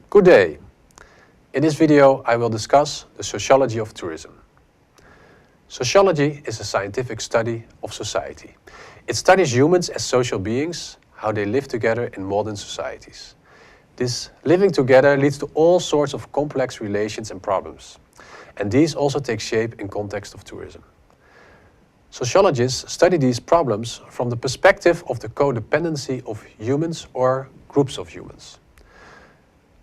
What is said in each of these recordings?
Good day. In this video I will discuss the sociology of tourism. Sociology is a scientific study of society. It studies humans as social beings, how they live together in modern societies. This living together leads to all sorts of complex relations and problems. And these also take shape in context of tourism. Sociologists study these problems from the perspective of the codependency of humans or groups of humans.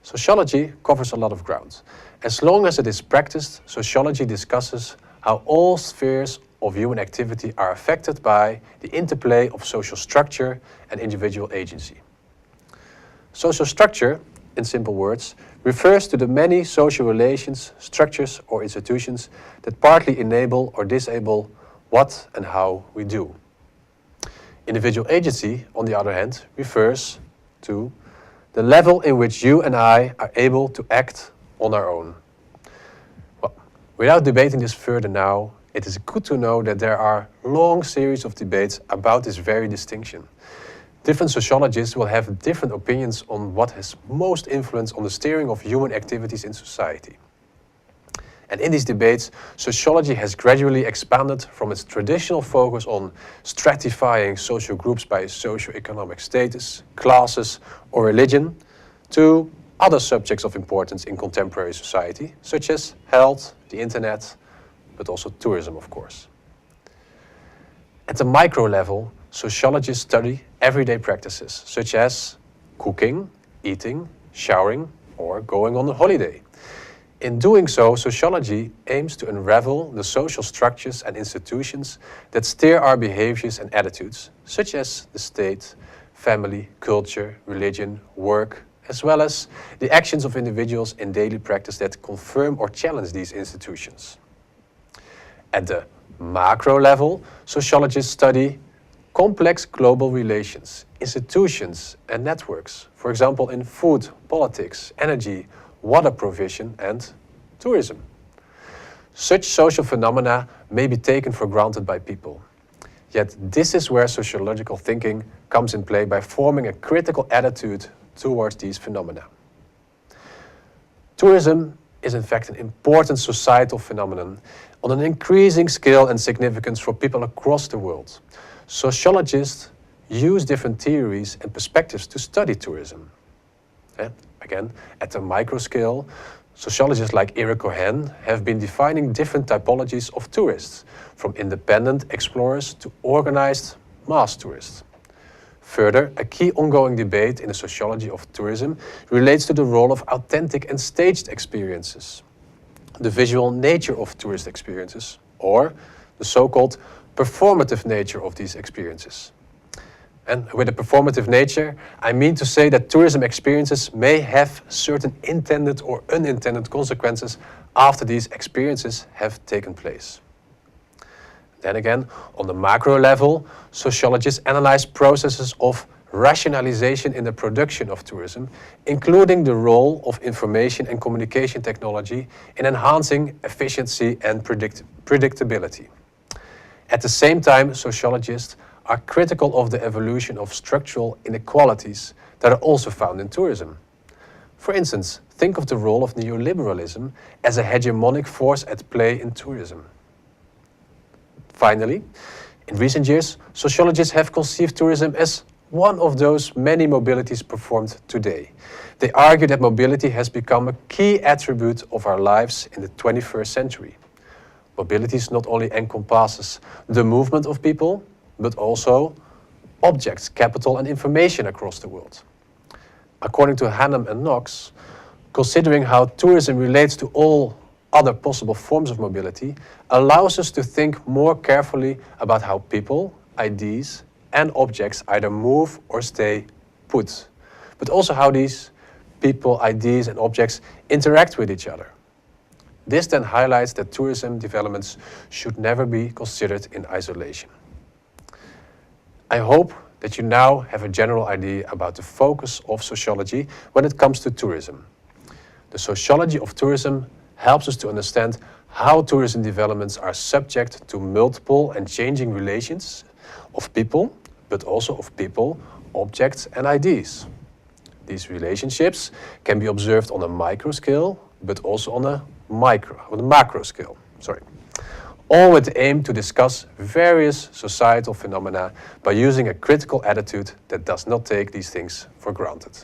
Sociology covers a lot of ground. As long as it is practiced, sociology discusses how all spheres of human activity are affected by the interplay of social structure and individual agency. Social structure, in simple words, refers to the many social relations, structures or institutions that partly enable or disable what and how we do. Individual agency, on the other hand, refers to the level in which you and I are able to act on our own. Well, without debating this further now, it is good to know that there are a long series of debates about this very distinction. Different sociologists will have different opinions on what has most influence on the steering of human activities in society. And in these debates, sociology has gradually expanded from its traditional focus on stratifying social groups by socioeconomic status, classes, or religion, to other subjects of importance in contemporary society, such as health, the internet, but also tourism, of course. At the micro level, sociologists study everyday practices, such as cooking, eating, showering, or going on a holiday. In doing so, sociology aims to unravel the social structures and institutions that steer our behaviors and attitudes, such as the state, family, culture, religion, work, as well as the actions of individuals in daily practice that confirm or challenge these institutions. At the macro level, sociologists study complex global relations, institutions and networks, for example in food, politics, energy, water provision and tourism. Such social phenomena may be taken for granted by people. Yet this is where sociological thinking comes in play by forming a critical attitude towards these phenomena. Tourism is in fact an important societal phenomenon on an increasing scale and significance for people across the world. Sociologists use different theories and perspectives to study tourism. Again, at the micro scale, sociologists like Eric Cohen have been defining different typologies of tourists, from independent explorers to organized mass tourists. Further, a key ongoing debate in the sociology of tourism relates to the role of authentic and staged experiences, the visual nature of tourist experiences, or the so-called performative nature of these experiences. And with a performative nature, I mean to say that tourism experiences may have certain intended or unintended consequences after these experiences have taken place. Then again, on the macro level, sociologists analyze processes of rationalization in the production of tourism, including the role of information and communication technology in enhancing efficiency and predictability. At the same time, sociologists are critical of the evolution of structural inequalities that are also found in tourism. For instance, think of the role of neoliberalism as a hegemonic force at play in tourism. Finally, in recent years, sociologists have conceived tourism as one of those many mobilities performed today. They argue that mobility has become a key attribute of our lives in the 21st century. Mobility not only encompasses the movement of people, but also objects, capital and information across the world. According to Hannam and Knox, considering how tourism relates to all other possible forms of mobility allows us to think more carefully about how people, ideas and objects either move or stay put, but also how these people, ideas and objects interact with each other. This then highlights that tourism developments should never be considered in isolation. I hope that you now have a general idea about the focus of sociology when it comes to tourism. The sociology of tourism helps us to understand how tourism developments are subject to multiple and changing relations of people, but also of people, objects and ideas. These relationships can be observed on a micro scale, but also on a macro scale. All with the aim to discuss various societal phenomena by using a critical attitude that does not take these things for granted.